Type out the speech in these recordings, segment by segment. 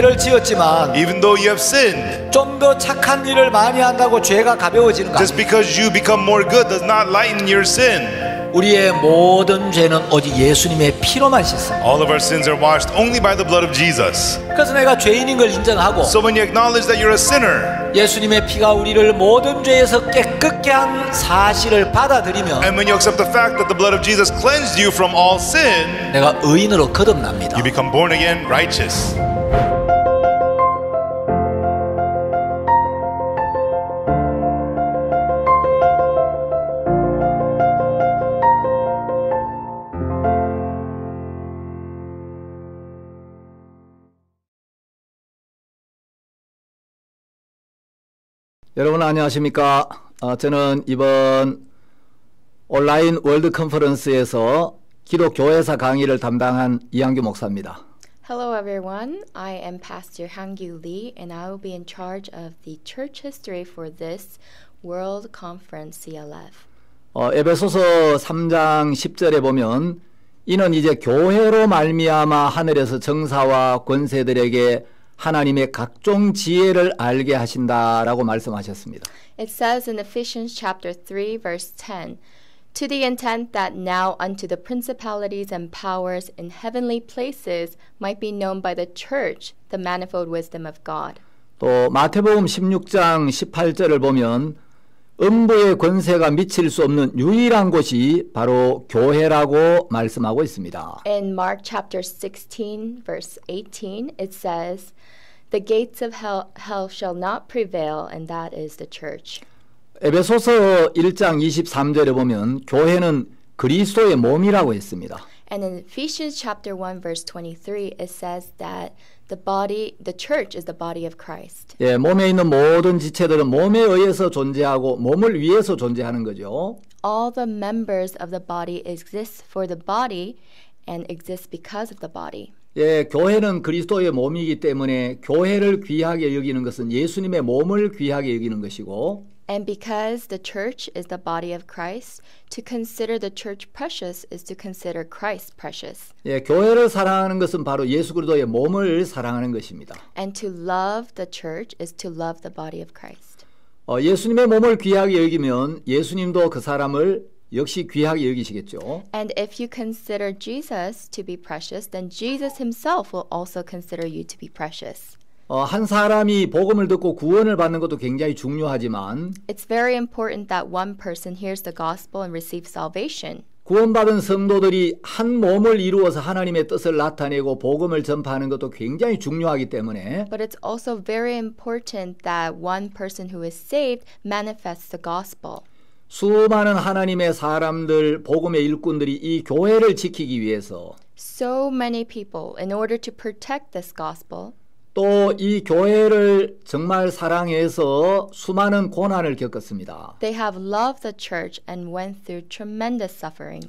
죄를 지었지만 even though you have sinned, 좀 더 착한 일을 많이 한다고 죄가 가벼워지는 거 just 아니에요. because you become more good does not lighten your sin. 우리의 모든 죄는 오직 예수님의 피로만 씻습니다. All of our sins are washed only by the blood of Jesus. 그래서 내가 죄인인 걸 인정하고 So when you acknowledge that you're a sinner, 예수님의 피가 우리를 모든 죄에서 깨끗게 한 사실을 받아들이면 and when you accept the fact that the blood of Jesus cleansed you from all sin, 내가 의인으로 거듭납니다. you become born again righteous. 여러분 안녕하십니까? 저는 이번 온라인 월드 컨퍼런스에서 기독교회사 강의를 담당한 이한규 목사입니다. Hello everyone, I am Pastor Han-Gyu Lee and I will be in charge of the church history for this World Conference CLF. 에베소서 3장 10절에 보면 이는 이제 교회로 말미암아 하늘에서 정사와 권세들에게 하나님의 각종 지혜를 알게 하신다라고 말씀하셨습니다. It says in Ephesians chapter 3 verse 10, to the intent that now unto the principalities and powers in heavenly places might be known by the church the manifold wisdom of God. 또 마태복음 16장 18절을 보면 음부의 권세가 미칠 수 없는 유일한 곳이 바로 교회라고 말씀하고 있습니다. In Mark chapter 16 verse 18 it says, the gates of hell shall not prevail and that is the church. 에베소서 1장 23절에 보면 교회는 그리스도의 몸이라고 했습니다. And in Ephesians chapter 1 verse 23 it says that the church is the body of Christ. 예, 몸에 있는 모든 지체들은 몸에 의해서 존재하고 몸을 위해서 존재하는 거죠. All the members of the body exist for the body and exist because of the body. 예, 교회는 그리스도의 몸이기 때문에 교회를 귀하게 여기는 것은 예수님의 몸을 귀하게 여기는 것이고 And because the church is the body of Christ, to consider the church precious is to consider Christ precious. 예, 교회를 사랑하는 것은 바로 예수 그리스도의 몸을 사랑하는 것입니다. And to love the church is to love the body of Christ. 예수님의 몸을 귀하게 여기면 예수님도 그 사람을 역시 귀하게 여기시겠죠. And if you consider Jesus to be precious, then Jesus himself will also consider you to be precious. 한 사람이 복음을 듣고 구원을 받는 것도 굉장히 중요하지만 It's very important that one person hears the gospel and receives salvation. 구원받은 성도들이 한 몸을 이루어서 하나님의 뜻을 나타내고 복음을 전파하는 것도 굉장히 중요하기 때문에 But it's also very important that one person who is saved manifests the gospel. 수많은 하나님의 사람들, 복음의 일꾼들이 이 교회를 지키기 위해서 So many people, in order to protect this gospel, 또 이 교회를 정말 사랑해서 수많은 고난을 겪었습니다. they have loved the church and went through tremendous suffering.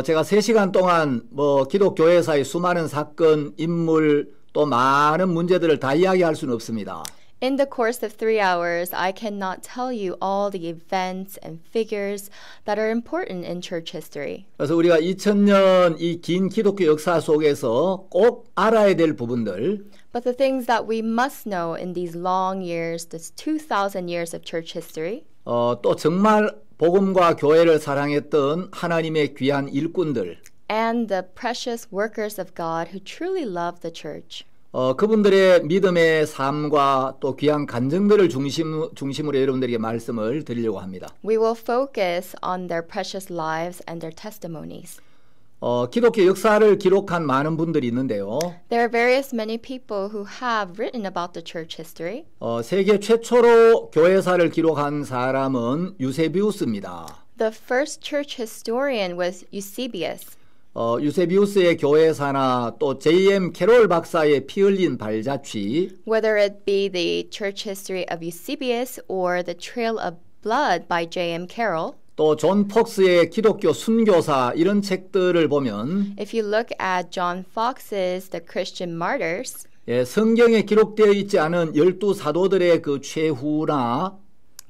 제가 3시간 동안 기독교회사의 수많은 사건, 인물, 또 많은 문제들을 다 이야기할 수는 없습니다. In the course of 3 hours, I cannot tell you all the events and figures that are important in church history. 그래서 우리가 2000년 이 긴 기독교 역사 속에서 꼭 알아야 될 부분들 But the things that we must know in these long years, this 2,000 years of church history, 또 정말 복음과 교회를 사랑했던 하나님의 귀한 일꾼들 and the precious workers of God who truly love the church. 그분들의 믿음의 삶과 또 귀한 간증들을 중심으로 여러분들에게 말씀을 드리려고 합니다. We will focus on their precious lives and their testimonies. 기독교 역사를 기록한 많은 분들이 있는데요. There are various many people who have written about the church history. 세계 최초로 교회사를 기록한 사람은 유세비우스입니다. The first church historian was Eusebius. 유세비우스의 교회사나 또 J.M. 캐롤 박사의 피 흘린 발자취 Whether it be the church history of Eusebius or the Trail of Blood by J.M. Carroll, 또 존 폭스의 기독교 순교사 이런 책들을 보면 if you look at John Fox's The Christian Martyrs, 성경에 기록되어 있지 않은 12 사도들의 그 최후나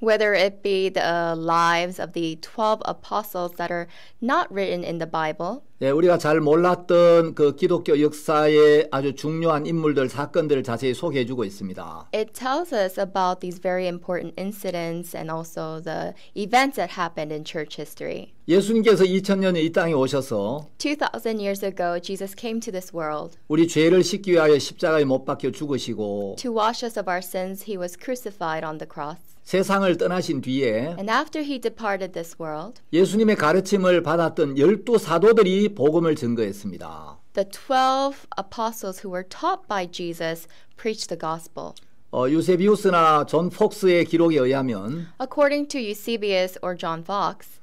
whether it be the lives of the 12 apostles that are not written in the Bible, 예, 우리가 잘 몰랐던 그 기독교 역사의 아주 중요한 인물들, 사건들을 자세히 소개해주고 있습니다. it tells us about these very important incidents and also the events that happened in church history. 예수님께서 2000년에 이 땅에 오셔서 2,000 years ago, Jesus came to this world. 우리 죄를 씻기 위하여 십자가에 못 박혀 죽으시고 To wash us of our sins, he was crucified on the cross. 세상을 떠나신 뒤에 And after he departed this world, 예수님의 가르침을 받았던 12 사도들이 복음을 증거했습니다. the 12 apostles who were taught by Jesus preached the gospel. 유세비우스나 존 폭스의 기록에 의하면 According to Eusebius or John Fox,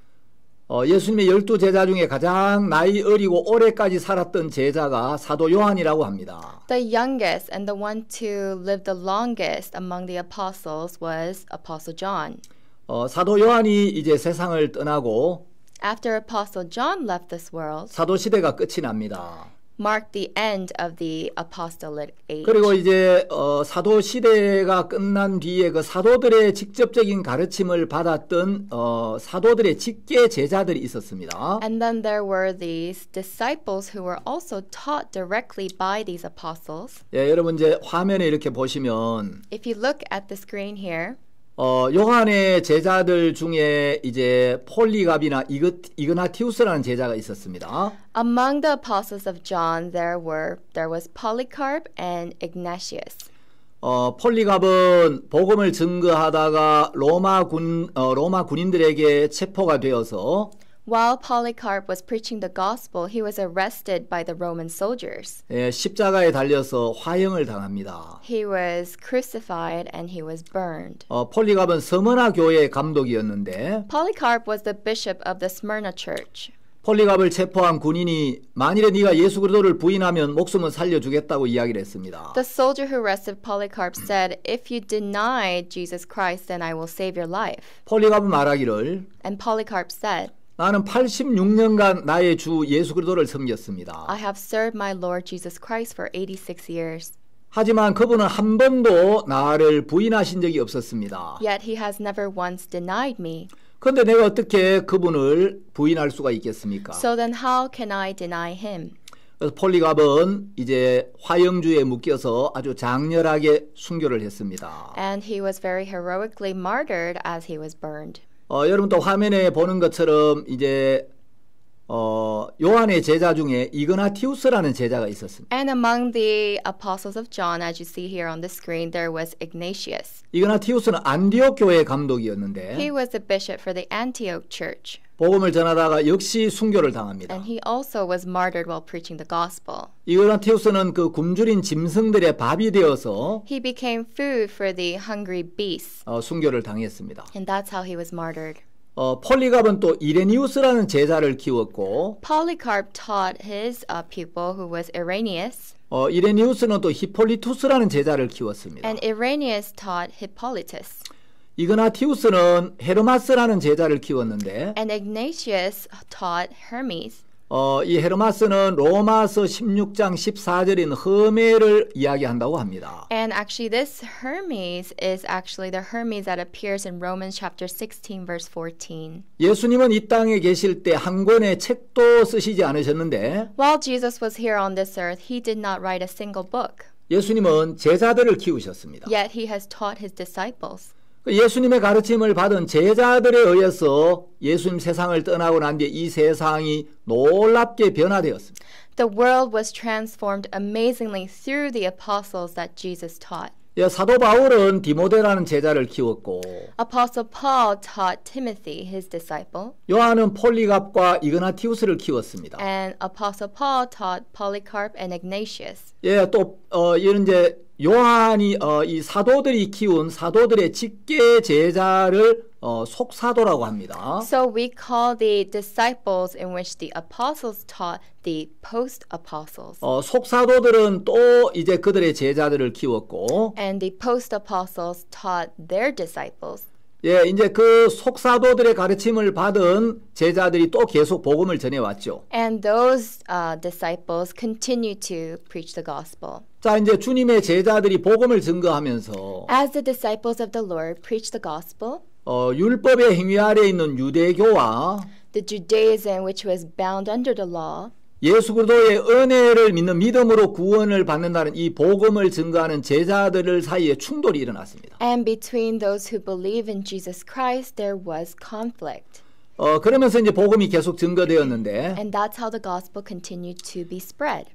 예수님의 12 제자 중에 가장 나이 어리고 오래까지 살았던 제자가 사도 요한이라고 합니다. the youngest and the one to live the longest among the apostles was Apostle John. 사도 요한이 이제 세상을 떠나고 After Apostle John left this world, 사도 시대가 끝이 납니다. marked the end of the apostolic age. 그리고 이제 사도 시대가 끝난 뒤에 그 사도들의 직접적인 가르침을 받았던 사도들의 직계 제자들이 있었습니다. And then there were these disciples who were also taught directly by these apostles. 예, 여러분 이제 화면에 이렇게 보시면 If you look at the screen here, 요한의 제자들 중에 이제 폴리갑이나 이그나티우스라는 제자가 있었습니다. among the apostles of John, there was Polycarp and Ignatius. 폴리갑은 복음을 증거하다가 로마 군인들에게 체포가 되어서 While Polycarp was preaching the gospel, he was arrested by the Roman soldiers. 예, 십자가에 달려서 화형을 당합니다. He was crucified and he was burned. 폴리갑은 서머나 교회의 감독이었는데 Polycarp was the bishop of the Smyrna church. 폴리갑을 체포한 군인이 만일에 네가 예수 그리스도를 부인하면 목숨은 살려주겠다고 이야기를 했습니다. The soldier who arrested Polycarp said, "If you deny Jesus Christ, then I will save your life." 폴리갑은 말하기를 And Polycarp said, 나는 86년간 나의 주 예수 그리스도를 섬겼습니다. I have served my Lord Jesus Christ for 86 years. 하지만 그분은 한 번도 나를 부인하신 적이 없었습니다. Yet he has never once denied me. 그런데 내가 어떻게 그분을 부인할 수가 있겠습니까? So then how can I deny him? 그래서 폴리갑은 이제 화형주에 묶여서 아주 장렬하게 순교를 했습니다. And he was very heroically martyred as he was burned. 여러분 또 화면에 보는 것처럼 이제 요한의 제자 중에 이그나티우스라는 제자가 있었습니다. And among the apostles of John, as you see here on the screen, there was Ignatius. 이그나티우스는 안디옥 교회 감독이었는데 He was the bishop for the Antioch church. 복음을 전하다가 역시 순교를 당합니다. And he also was martyred while preaching the gospel. 이그나티우스는 그 굶주린 짐승들의 밥이 되어서 He became food for the hungry beasts. 순교를 당했습니다. And that's how he was martyred. 폴리갑은 또 이레니우스라는 제자를 키웠고 Polycarp taught his pupil, who was Irenaeus. 이레니우스는 또 히폴리투스라는 제자를 키웠습니다. And Irenaeus taught Hippolytus. 이그나티우스는 헤르마스라는 제자를 키웠는데 And Ignatius taught Hermes. 이 헤르마스는 로마서 16장 14절인 허메를 이야기한다고 합니다. And actually this Hermes is actually the Hermes that appears in Romans chapter 16 verse 14. 예수님은 이 땅에 계실 때 한 권의 책도 쓰시지 않으셨는데 While Jesus was here on this earth, he did not write a single book. 예수님은 제자들을 키우셨습니다. Yet he has taught his disciples. 예수님의 가르침을 받은 제자들에 의해서 예수님 세상을 떠나고 난 뒤에 이 세상이 놀랍게 변화되었습니다. The world was transformed amazingly through the apostles that Jesus taught. 사도 바울은 디모데라는 제자를 키웠고 Apostle Paul taught Timothy, his disciple. 요한은 폴리갑과 이그나티우스를 키웠습니다. And Apostle Paul taught Polycarp and Ignatius. 또 이런 이제 요한이 이 사도들이 키운 사도들의 직계 제자를 속사도라고 합니다. So we call the disciples in which the apostles taught the post-apostles. 속사도들은 또 이제 그들의 제자들을 키웠고 And the post-apostles taught their disciples. 이제 그 속사도들의 가르침을 받은 제자들이 또 계속 복음을 전해왔죠. And those disciples continue to preach the gospel. 자, 이제 주님의 제자들이 복음을 증거하면서 As the disciples of the Lord preach the gospel, 율법의 행위 아래에 있는 유대교와 the Judaism which was bound under the law, 예수 그리스도의 은혜를 믿는 믿음으로 구원을 받는다는 이 복음을 증거하는 제자들 사이에 충돌이 일어났습니다. and between those who believe in Jesus Christ there was conflict. 그러면서 이제 복음이 계속 증거되었는데 And that's how the gospel continued to be spread.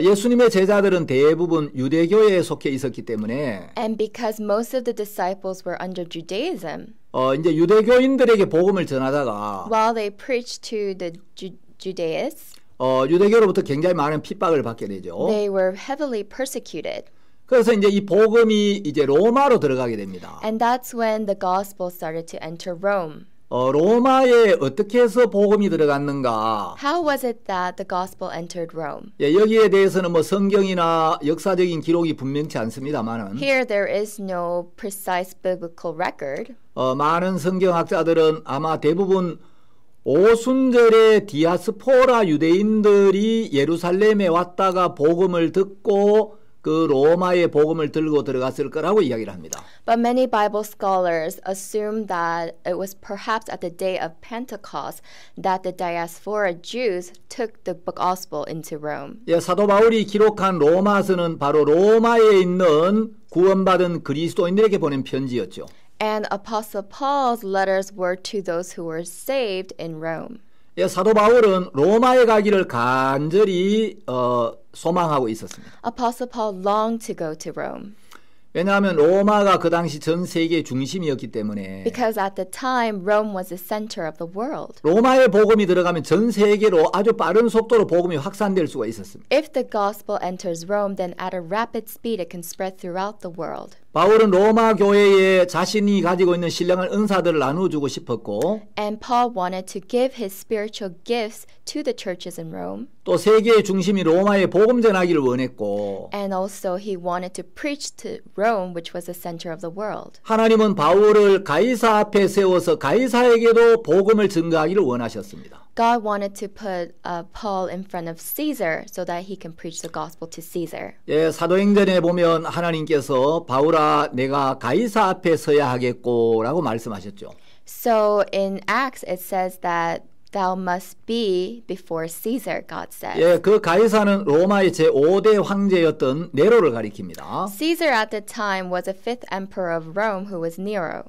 예수님의 제자들은 대부분 유대교에 속해 있었기 때문에 And because most of the disciples were under Judaism, 이제 유대교인들에게 복음을 전하다가 while they preached to the Judaists, 유대교로부터 굉장히 많은 핍박을 받게 되죠. they were heavily persecuted. 그래서 이제 이 복음이 이제 로마로 들어가게 됩니다. And that's when the gospel started to enter Rome. 로마에 어떻게 해서 복음이 들어갔는가? How was it that the gospel entered Rome? 예, 여기에 대해서는 뭐 성경이나 역사적인 기록이 분명치 않습니다만은 Here there is no precise biblical record. 많은 성경학자들은 아마 대부분 오순절에 디아스포라 유대인들이 예루살렘에 왔다가 복음을 듣고 그 로마의 복음을 들고 들어갔을 거라고 이야기를 합니다. But many Bible scholars assume that it was perhaps at the day of Pentecost that the diaspora Jews took the gospel into Rome. 예, 사도 바울이 기록한 로마서는 바로 로마에 있는 구원받은 그리스도인들에게 보낸 편지였죠. And Apostle Paul's letters were to those who were saved in Rome. 예, 사도 바울은 로마에 가기를 간절히 소망하고 있었습니다. Apostle Paul longed to go to Rome 왜냐하면 로마가 그 당시 전 세계의 중심이었기 때문에 because at the time Rome was the center of the world. 로마의 복음이 들어가면 전 세계로 아주 빠른 속도로 복음이 확산될 수가 있었습니다. If the gospel enters Rome, then at a rapid speed it can spread throughout the world. 바울은 로마 교회에 자신이 가지고 있는 신령한 은사들을 나누어주고 싶었고 And Paul wanted to give his spiritual gifts to the churches in Rome. 또 세계의 중심이 로마에 복음 전하기를 원했고 And also he wanted to preach to Rome, which was the center of the world. 하나님은 바울을 가이사 앞에 세워서 가이사에게도 복음을 증거하기를 원하셨습니다. God wanted to put Paul in front of Caesar so that he can preach the gospel to Caesar. 예, 사도행전에 보면 하나님께서 바울아 내가 가이사 앞에 서야 하겠고라고 말씀하셨죠. So in Acts it says that thou must be before Caesar, God says. 예, 그 가이사는 로마의 제5대 황제였던 네로를 가리킵니다. Caesar at the time was a fifth emperor of Rome who was Nero.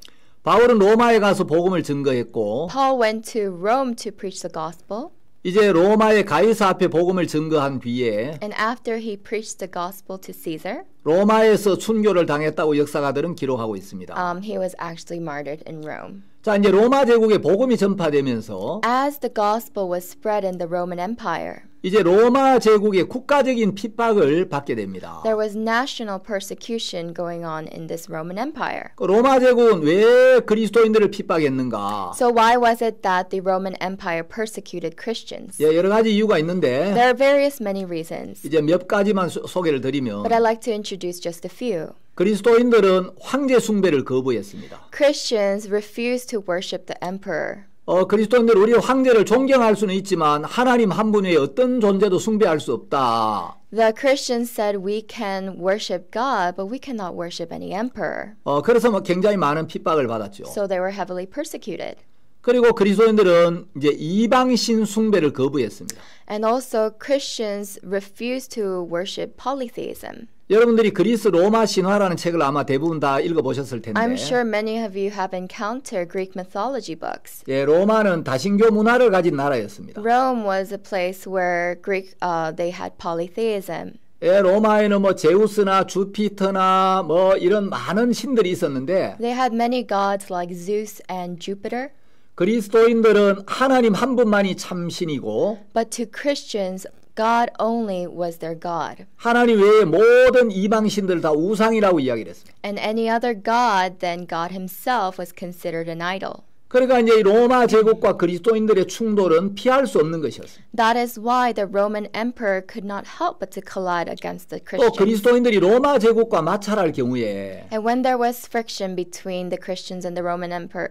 바울은 로마에 가서 복음을 증거했고 Paul went to Rome to preach the gospel. 이제 로마의 가이사 앞에 복음을 증거한 뒤에 And after he preached the gospel to Caesar, 로마에서 순교를 당했다고 역사가들은 기록하고 있습니다. he was actually martyred in Rome. 자, 이제 로마 제국에 복음이 전파되면서 As the gospel was spread in the Roman Empire, 이제 로마 제국의 국가적인 핍박을 받게 됩니다. there was national persecution going on in this Roman Empire. 그 로마 제국은 왜 그리스도인들을 핍박했는가? So why was it that the Roman Empire persecuted Christians? 예, 여러 가지 이유가 있는데 There are various many reasons, 이제 몇 가지만 소개를 드리면 but I'd like to introduce just a few. 그리스도인들은 황제 숭배를 거부했습니다. Christians refused to worship the emperor. 그리스도인들 우리 황제를 존경할 수는 있지만 하나님 한 분 외에 어떤 존재도 숭배할 수 없다. The Christians said we can worship God, but we cannot worship any emperor. 그래서 뭐 굉장히 많은 핍박을 받았죠. So they were heavily persecuted. 그리고 그리스도인들은 이제 이방신 숭배를 거부했습니다. And also Christians refused to worship polytheism. 여러분들이 그리스 로마 신화라는 책을 아마 대부분 다 읽어보셨을 텐데 I'm sure many of you have encountered Greek mythology books. 예, 로마는 다신교 문화를 가진 나라였습니다. Rome was a place where they had polytheism. 예, 로마에는 뭐 제우스나 주피터나 뭐 이런 많은 신들이 있었는데 They had many gods like Zeus and Jupiter. 그리스도인들은 하나님 한 분만이 참 신이고 But to Christians, God only was their God. 하나님 외에 모든 이방 신들 다 우상이라고 이야기를 했습니다. And any other God than God himself was considered an idol. 그러니까 이제 이 로마 제국과 그리스도인들의 충돌은 피할 수 없는 것이었습니다. That is why the Roman emperor could not help but to collide against the 또 Christians. 그리스도인들이 로마 제국과 마찰할 경우에 And when there was friction between the Christians and the Roman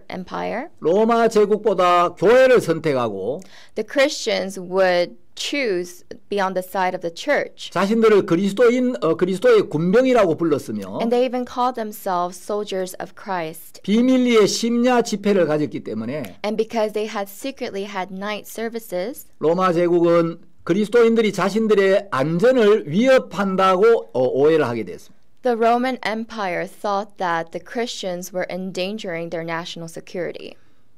empire, 로마 제국보다 교회를 선택하고 the Christians would choose be on the side of the church. 자신들을 그리스도의 군병이라고 불렀으며 And they even called themselves soldiers of Christ. 비밀리에 심야 집회를 가졌기 때문에 And because they had secretly had night services, 로마 제국은 그리스도인들이 자신들의 안전을 위협한다고 오해를 하게 됐습니다. the Roman Empire thought that the Christians were endangering their national security.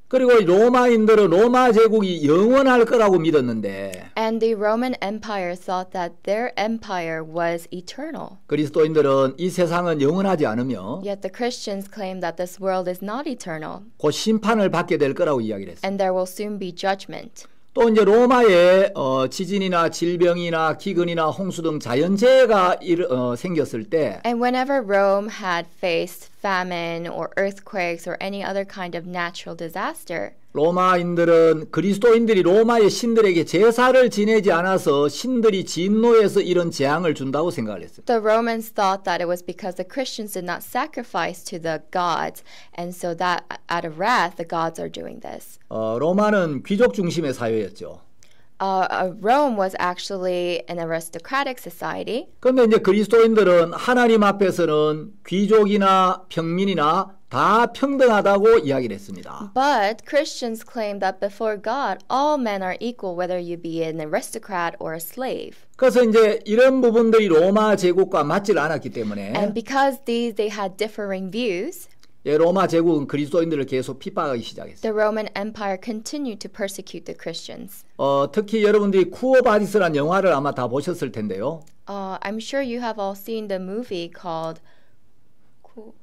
그리고 로마인들은 로마 제국이 영원할 거라고 믿었는데 And the Roman Empire thought that their empire was eternal. 그리스도인들은 이 세상은 영원하지 않으며 Yet the Christians claim that this world is not eternal, 곧 심판을 받게 될 거라고 이야기를 했습니다. and there will soon be judgment. 또 이제 로마에 지진이나 질병이나 기근이나 홍수 등 자연재해가 생겼을 때 And whenever Rome had faced famine or earthquakes or any other kind of natural disaster, 로마인들은 그리스도인들이 로마의 신들에게 제사를 지내지 않아서 신들이 진노해서 이런 재앙을 준다고 생각을 했어요. the Romans thought that it was because the Christians did not sacrifice to the gods, and so that out of wrath the gods are doing this. 로마는 귀족 중심의 사회였죠. Rome was actually an aristocratic society. 그런데 이제 그리스도인들은 하나님 앞에서는 귀족이나 평민이나 다 평등하다고 이야기를 했습니다. But Christians claim that before God, all men are equal, whether you be an aristocrat or a slave. 그래서 이제 이런 부분들이 로마 제국과 맞질 않았기 때문에 And because they had differing views, 로마 제국은 그리스도인들을 계속 핍박하기 시작했어요. the Roman Empire continued to persecute the Christians. 특히 여러분들이 쿠오 바디스라는 영화를 아마 다 보셨을 텐데요. I'm sure you have all seen the movie called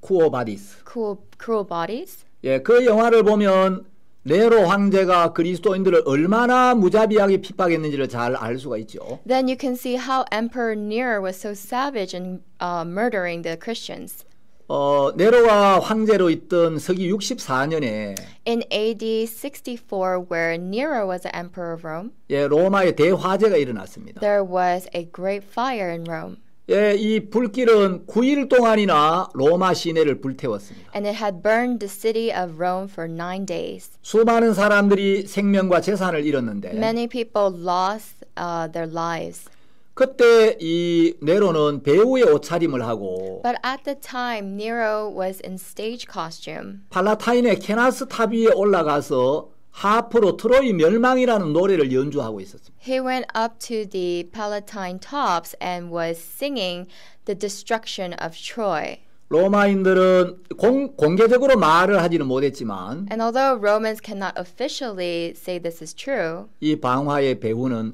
쿠오 바디스. Cruel Bodies. 그 영화를 보면 네로 황제가 그리스도인들을 얼마나 무자비하게 핍박했는지를 잘 알 수가 있죠. Then you can see how Emperor Nero was so savage in murdering the Christians. 네로가 황제로 있던 서기 64년에 In AD 64, where Nero was the emperor of Rome, 로마에 대화재가 일어났습니다. there was a great fire in Rome. 이 불길은 9일 동안이나 로마 시내를 불태웠습니다. And it had burned the city of Rome for 9 days. 수많은 사람들이 생명과 재산을 잃었는데 Many people lost their lives. 그때 이 네로는 배우의 옷차림을 하고 But at the time, Nero was in stage costume. 팔라타인의 케나스 탑 위에 올라가서 하프로 트로이 멸망이라는 노래를 연주하고 있었습니다. He went up to the Palatine tops and was singing the destruction of Troy. 로마인들은 공개적으로 말을 하지는 못했지만 And although Romans cannot officially say this is true, 이 방화의 배후는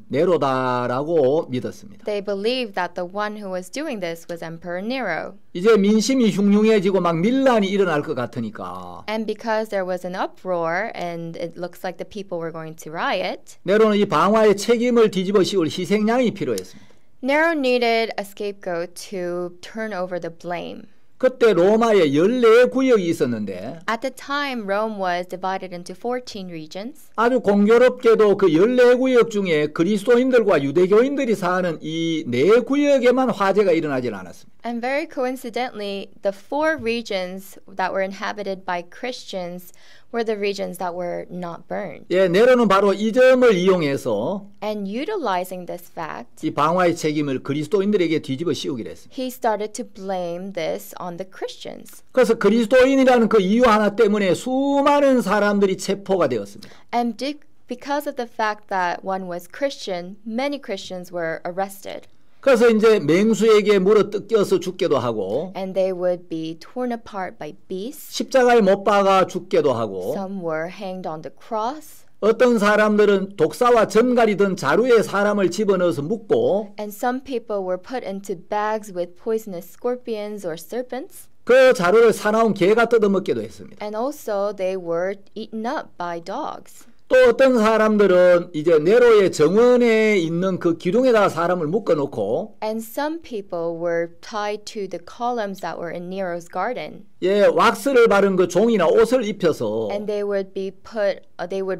네로다라고 믿었습니다. they believed that the one who was doing this was Emperor Nero. 이제 민심이 흉흉해지고 막 밀란이 일어날 것 같으니까 And because there was an uproar and it looks like the people were going to riot, 네로는 이 방화의 책임을 뒤집어 씌울 희생양이 필요했습니다. Nero needed a scapegoat to turn over the blame. 그때 로마에 14구역이 있었는데 At the time, Rome was divided into 14 regions. 아주 공교롭게도 그 14구역 중에 그리스도인들과 유대교인들이 사는 이 4구역에만 화재가 일어나질 않았습니다. And very coincidentally, the 4 regions that were inhabited by Christians were the regions that were not burned. 네로는 바로 이 점을 이용해서 And utilizing this fact, 이 방화의 책임을 그리스도인들에게 뒤집어 씌우기로 했습니다. he started to blame this on the Christians. 그래서 그리스도인이라는 그 이유 하나 때문에 수많은 사람들이 체포가 되었습니다. And because of the fact that one was Christian, many Christians were arrested. 그래서 이제 맹수에게 물어 뜯겨서 죽게도 하고 And they would be torn apart by beasts. 십자가에 못 박아 죽게도 하고 Some were hanged on the cross. 어떤 사람들은 독사와 전갈이 든 자루에 사람을 집어넣어서 묶고 And some people were put into bags with poisonous scorpions or serpents. 그 자루를 사나운 개가 뜯어먹기도 했습니다. And also they were eaten up by dogs. 또 어떤 사람들은 이제 네로의 정원에 있는 그 기둥에다가 사람을 묶어놓고 And some people were tied to the columns that were in Nero's garden. 왁스를 바른 그 종이나 옷을 입혀서 And they would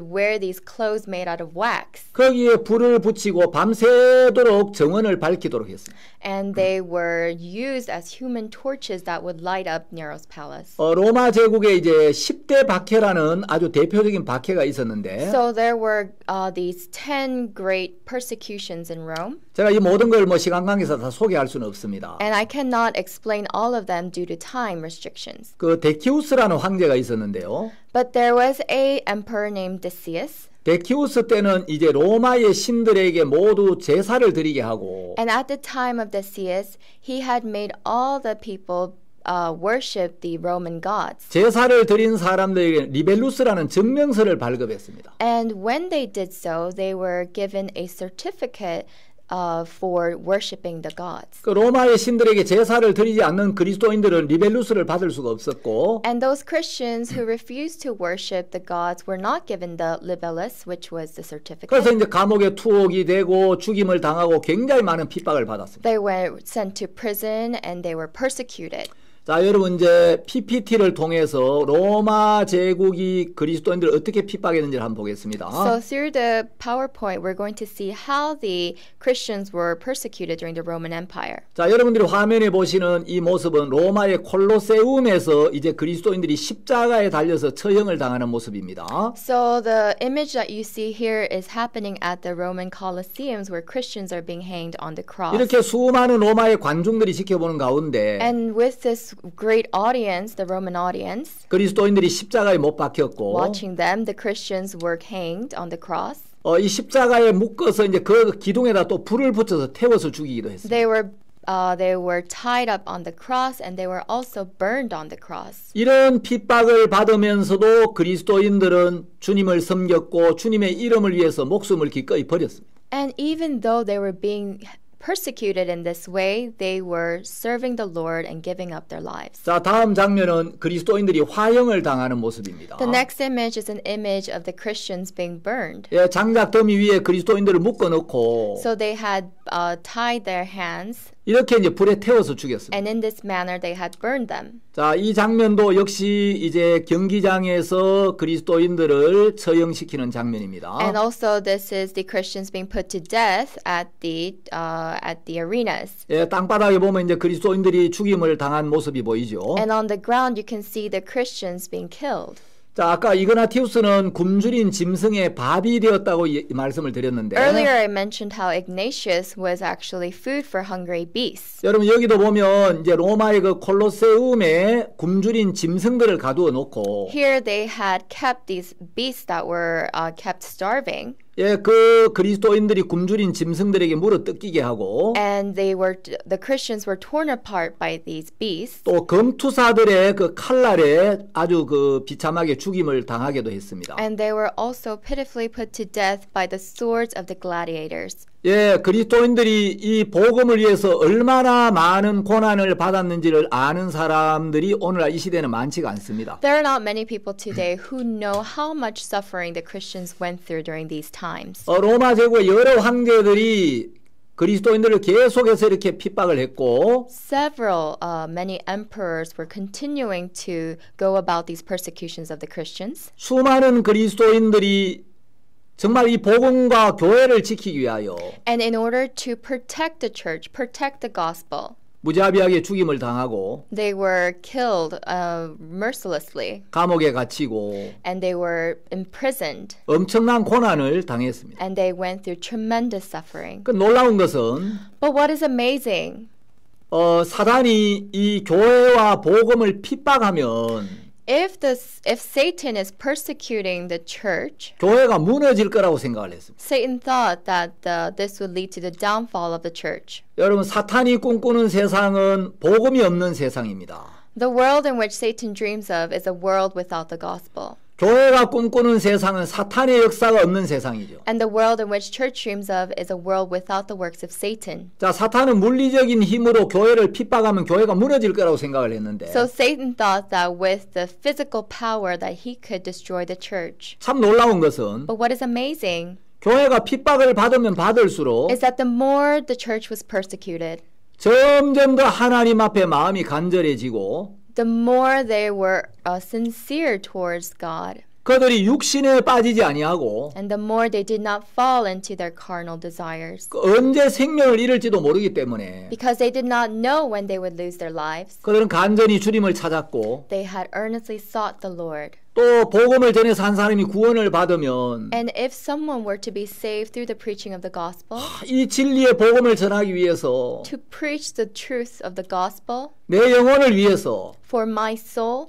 wear these clothes made out of wax. 거기에 불을 붙이고 밤새도록 정원을 밝히도록 했습니다. And they were used as human torches that would light up Nero's palace. 로마 제국에 이제 10대 박해라는 아주 대표적인 박해가 있었는데 So there were these 10 great persecutions in Rome, 제가 이 모든 걸 뭐 시간 관계에서 다 소개할 수는 없습니다. and I cannot explain all of them due to time restrictions. 그 데키우스라는 황제가 있었는데요. But there was a emperor named Decius, 데키우스 때는 이제 로마의 신들에게 모두 제사를 드리게 하고 and at the time of Decius, he had made all the people worship the Roman gods. 제사를 드린 사람들에게 리벨루스라는 증명서를 발급했습니다. And when they did so, they were given a certificate for worshiping the gods. 그 로마의 신들에게 제사를 드리지 않는 그리스도인들은 리벨루스를 받을 수가 없었고 And those Christians who refused to worship the gods were not given the libellus, which was the certificate. 그래서 이제 감옥에 투옥이 되고 죽임을 당하고 굉장히 많은 핍박을 받았습니다. They were sent to prison and they were persecuted. 자, 여러분 이제 PPT를 통해서 로마 제국이 그리스도인들을 어떻게 핍박했는지를 한번 보겠습니다. So through the PowerPoint, we're going to see how the Christians were persecuted during the Roman Empire. 자, 여러분들이 화면에 보시는 이 모습은 로마의 콜로세움에서 이제 그리스도인들이 십자가에 달려서 처형을 당하는 모습입니다. So the image that you see here is happening at the Roman Colosseums where Christians are being hanged on the cross. 이렇게 수많은 로마의 관중들이 지켜보는 가운데 And with this great audience, the Roman audience, 그리스도인들이 십자가에 못 박혔고 watching them, the Christians were hanged on the cross. 이 십자가에 묶어서 이제 그 기둥에다 또 불을 붙여서 태워서 죽이기도 했습니다. They were tied up on the cross and they were also burned on the cross. 이런 핍박을 받으면서도 그리스도인들은 주님을 섬겼고 주님의 이름을 위해서 목숨을 기꺼이 버렸습니다. And even though they were being persecuted in this way, they were serving the Lord and giving up their lives. 자, 다음 장면은 그리스도인들이 화형을 당하는 모습입니다. The next image is an image of the Christians being burned. 예, 장작 더미 위에 그리스도인들을 묶어 놓고 So they had tied their hands, 이렇게 이제 불에 태워서 죽였습니다. and in this manner they had burned them. 자, 이 장면도 역시 이제 경기장에서 그리스도인들을 처형시키는 장면입니다. And also this is the Christians being put to death at the arenas. 예, 땅바닥에 보면 이제 그리스도인들이 죽임을 당한 모습이 보이죠. And on the ground you can see the Christians being killed. 자, 아까 이그나티우스는 굶주린 짐승의 밥이 되었다고 말씀을 드렸는데 Earlier I mentioned how Ignatius was actually food for hungry beasts. 여러분 여기도 보면 이제 로마의 그 콜로세움에 굶주린 짐승들을 가두어 놓고 Here they had kept these beasts that were kept starving. 예, 그 그리스도인들이 굶주린 짐승들에게 물어 뜯기게 하고 And the Christians were torn apart by these beasts. 또 검투사들의 그 칼날에 아주 그 비참하게 죽임을 당하게도 했습니다. And they were also pitifully put to death by the swords of the gladiators. 예, 그리스도인들이 이 복음을 위해서 얼마나 많은 고난을 받았는지를 아는 사람들이 오늘날 이 시대는 많지가 않습니다. There are not many people today who know how much suffering the Christians went through during these times. 로마 제국의 여러 황제들이 그리스도인들을 계속해서 이렇게 핍박을 했고 Many emperors were continuing to go about these persecutions of the Christians. 수많은 그리스도인들이 정말 이 복음과 교회를 지키기 위하여 And in order to protect the church, protect the gospel, 무자비하게 죽임을 당하고 they were killed mercilessly 감옥에 갇히고 and they were imprisoned 엄청난 고난을 당했습니다. and they went through tremendous suffering. 그 놀라운 것은 But what is amazing? 사단이 이 교회와 복음을 핍박하면 If Satan is persecuting the church, 교회가 무너질 거라고 생각을 했습니다. Satan thought that this would lead to the downfall of the church. 여러분 사탄이 꿈꾸는 세상은 복음이 없는 세상입니다. The world in which Satan dreams of is a world without the gospel. 교회가 꿈꾸는 세상은 사탄의 역사가 없는 세상이죠. And the world in which church dreams of is a world without the works of Satan. 자, 사탄은 물리적인 힘으로 교회를 핍박하면 교회가 무너질 거라고 생각을 했는데 So Satan thought that with the physical power that he could destroy the church. 참 놀라운 것은 But what is amazing 교회가 핍박을 받으면 받을수록 is that the more the church was persecuted, 점점 더 하나님 앞에 마음이 간절해지고 the more they were sincere towards God. 그들이 육신에 빠지지 아니하고 And the more they did not fall into their carnal desires. 언제 생명을 잃을지도 모르기 때문에 Because they did not know when they would lose their lives. 그들은 간절히 주님을 찾았고 They had earnestly sought the Lord. 또 복음을 전해서 한 사람이 구원을 받으면 And if someone were to be saved through the preaching of the gospel, 이 진리의 복음을 전하기 위해서 to preach the truth of the gospel 내 영혼을 위해서 for my soul,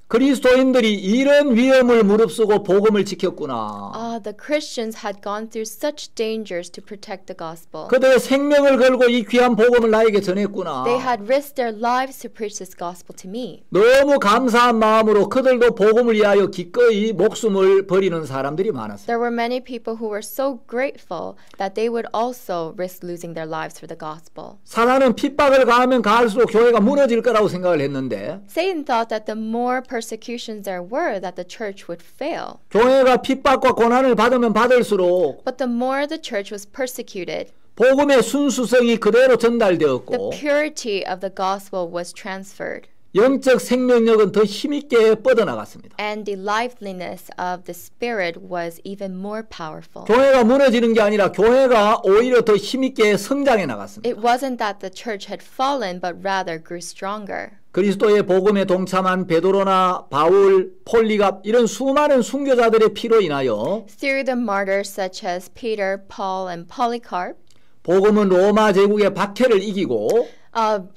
그리스도인들이 이런 위험을 무릅쓰고 복음을 지켰구나. the Christians had gone through such dangers to protect the gospel. 그들의 생명을 걸고 이 귀한 복음을 나에게 전했구나. They had risked their lives to preach this gospel to me. 너무 감사한 마음으로 그들도 복음을 위하여 기꺼이 목숨을 버리는 사람들이 많았어요. There were many people who were so grateful that they would also risk losing their lives for the gospel. 사단은 핍박을 가하면 가할수록 교회가 무너질 거라고 생각을 했는데 Satan thought that the more persecutions there were, that the church would fail. 교회가 핍박과 고난을 받으면 받을수록 But the more the church was persecuted, 복음의 순수성이 그대로 the 전달되었고 purity of the gospel was transferred, 영적 생명력은 더 힘있게 뻗어나갔습니다. and the liveliness of the spirit was even more powerful. 교회가 무너지는 게 아니라 교회가 오히려 더 힘있게 성장해 나갔습니다. It wasn't that the church had fallen, but rather grew stronger. 그리스도의 복음에 동참한 베드로나 바울, 폴리갑 이런 수많은 순교자들의 피로 인하여 Through the martyrs such as Peter, Paul, and Polycarp, 복음은 로마 제국의 박해를 이기고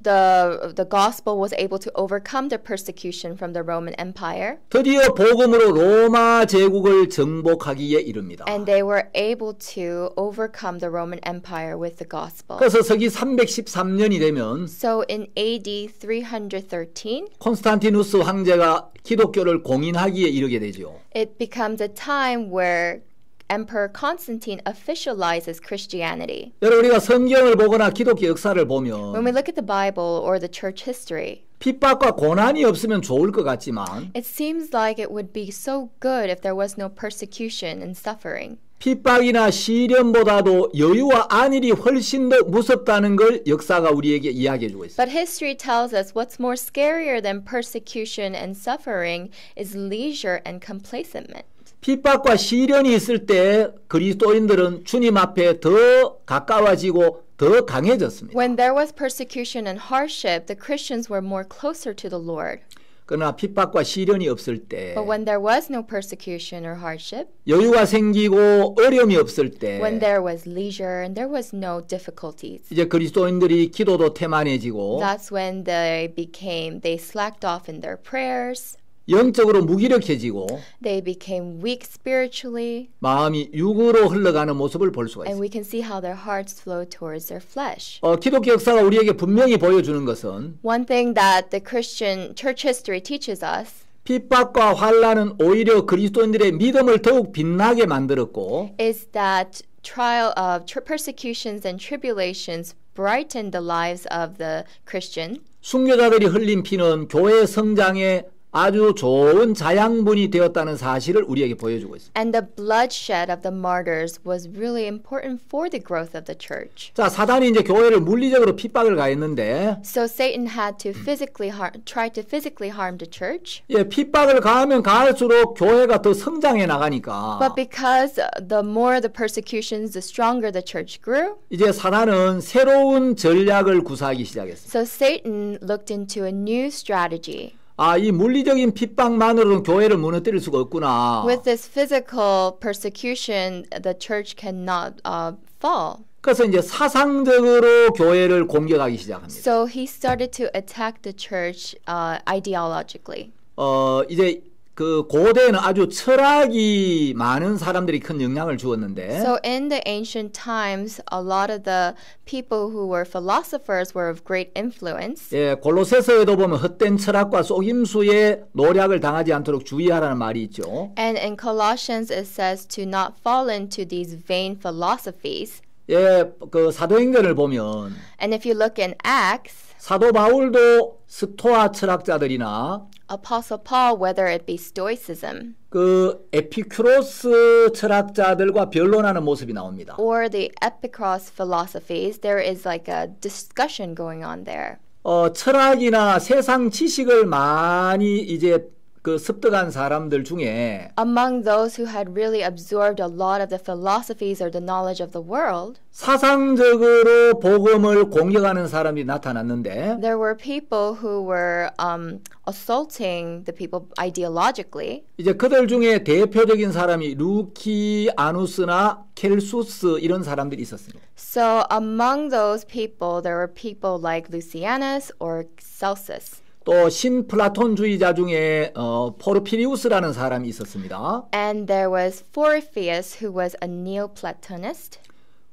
the gospel was able to overcome the persecution from the Roman Empire, 드디어 복음으로 로마 제국을 정복하기에 이릅니다. and they were able to overcome the Roman Empire with the gospel. 그래서 서기 313년이 되면 So in AD 313, 콘스탄티누스 황제가 기독교를 공인하기에 이르게 되죠. it becomes a time where Emperor Constantine officializes Christianity. 여러분 우리가 성경을 보거나 기독교 역사를 When 보면 we look at the Bible or the church history, 핍박과 고난이 없으면 좋을 것 같지만 it seems like it would be so good if there was no persecution and suffering. 핍박이나 시련보다도 여유와 안일이 훨씬 더 무섭다는 걸 역사가 우리에게 이야기해 주고 있습니다. But history tells us what's more scarier than persecution and suffering is leisure and complacentment. 핍박과 시련이 있을 때 그리스도인들은 주님 앞에 더 가까워지고 더 강해졌습니다. When there was persecution and hardship, the Christians were more closer to the Lord. 그러나 핍박과 시련이 없을 때 But when there was no persecution or hardship, 여유가 생기고 어려움이 없을 때 when there was leisure and there was no difficulties, 이제 그리스도인들이 기도도 태만해지고 that's when they slacked off in their prayers, 영적으로 무기력해지고 they became weak spiritually, 마음이 육으로 흘러가는 모습을 볼 수가 and 있습니다. we can see how their hearts flow towards their flesh. 기독교 역사가 우리에게 분명히 보여주는 것은 One thing that the Christian church history teaches us 핍박과 환난은 오히려 그리스도인들의 믿음을 더욱 빛나게 만들었고 is that persecutions and tribulations brighten the lives of the Christian, 순교자들이 흘린 피는 교회 성장에 아주 좋은 자양분이 되었다는 사실을 우리에게 보여주고 있습니다. and the bloodshed of the martyrs was really important for the growth of the church. 자, 사단이 이제 교회를 물리적으로 핍박을 가했는데 So Satan had to try to physically harm the church. 예, 핍박을 가하면 가할수록 교회가 더 성장해 나가니까 But because the more the persecutions, the stronger the church grew. 이제 사단은 새로운 전략을 구사하기 시작했습니다. So Satan looked into a new strategy. 이 물리적인 핍박만으로는 교회를 무너뜨릴 수가 없구나. With this physical persecution, the church cannot fall. 그래서 이제 사상적으로 교회를 공격하기 시작합니다. So he started to attack the church ideologically. 이제 그 고대에는 아주 철학이 많은 사람들이 큰 영향을 주었는데 So in the ancient times, a lot of the people who were philosophers were of great influence. 예, 골로새서에도 보면 헛된 철학과 속임수에 노략을 당하지 않도록 주의하라는 말이 있죠. And in Colossians, it says to not fall into these vain philosophies. 예, 그 사도행전을 보면 And if you look in Acts, 사도 바울도 스토아 철학자들이나 Apostle Paul, whether it be Stoicism 그 에피큐로스 철학자들과 변론하는 모습이 나옵니다. or the Epicurus philosophies, there is like a discussion going on there. 철학이나 세상 지식을 많이 이제 그 습득한 사람들 중에 Among those who had really absorbed a lot of the philosophies or the knowledge of the world, 사상적으로 복음을 공격하는 사람이 나타났는데 there were people who were assaulting the people ideologically. 이제 그들 중에 대표적인 사람이 루키아누스나 켈수스 이런 사람들이 있었습니다. So among those people, there were people like Lucianus or Celsus. 또 신플라톤주의자 중에 포르피리우스라는 사람이 있었습니다. And there was Porphyrius, who was a Neoplatonist.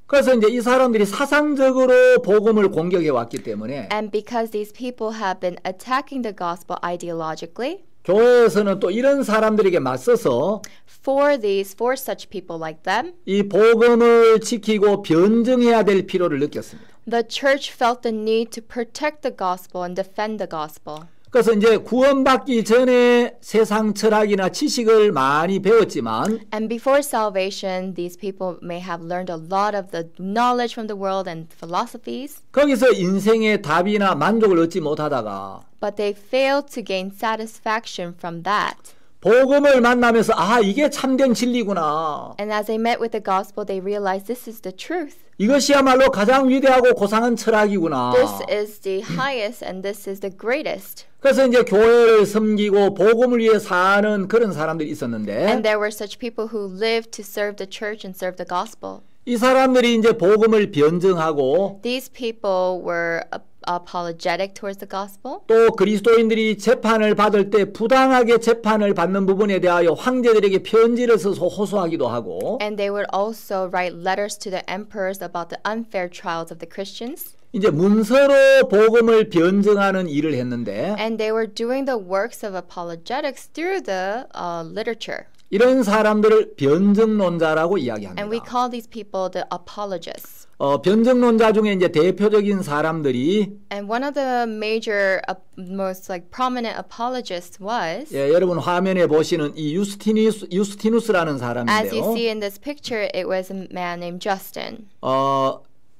그래서 이제 이 사람들이 사상적으로 복음을 공격해 왔기 때문에 And because these people have been attacking the gospel ideologically, 교회에서는 또 이런 사람들에게 맞서서 for such people like them, 이 복음을 지키고 변증해야 될 필요를 느꼈습니다. the church felt the need to protect the gospel and defend the gospel. 그래서 이제 구원받기 전에 세상 철학이나 지식을 많이 배웠지만 And before salvation, these people may have learned a lot of the knowledge from the world and philosophies, 거기서 인생의 답이나 만족을 얻지 못하다가 but they failed to gain satisfaction from that. 복음을 만나면서 아 이게 참된 진리구나. And as they met with the gospel, they realized this is the truth. 이것이야말로 가장 위대하고 고상한 철학이구나. This is the highest and this is the greatest. 그래서 이제 교회를 섬기고 복음을 위해 사는 그런 사람들이 And 있었는데 there were such people who lived to serve the church and serve the gospel. 이 사람들이 이제 복음을 변증하고 These people were apologetic towards the gospel. 또 그리스도인들이 재판을 받을 때 부당하게 재판을 받는 부분에 대하여 황제들에게 편지를 써서 호소하기도 하고 And they would also write letters to the emperors about the unfair trials of the Christians. 이제 문서로 복음을 변증하는 일을 했는데 And they were doing the works of apologetics through the literature. 이런 사람들을 변증론자라고 이야기합니다. And we call these people the apologists. 변증론자 중에 이제 대표적인 사람들이 And one of the major, most like prominent apologists was, 예, 여러분 화면에 보시는 이 유스티누스라는 as you 사람인데요. see in this picture, it was a man named Justin.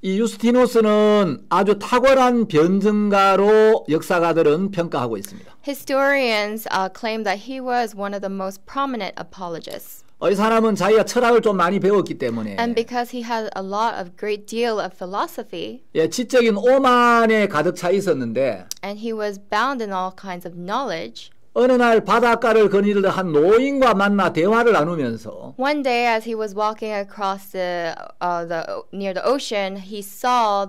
이 유스티누스는 아주 탁월한 변증가로 역사가들은 평가하고 있습니다. Historians claim that he was one of the most prominent apologists. 이 사람은 자기가 철학을 좀 많이 배웠기 때문에 And because he had a lot of great deal of philosophy, 예, 지적인 오만에 가득 차 있었는데 and he was bound in all kinds of knowledge, 어느 날 바닷가를 거닐던 한 노인과 만나 대화를 나누면서 one day as he was walking across near the ocean, he saw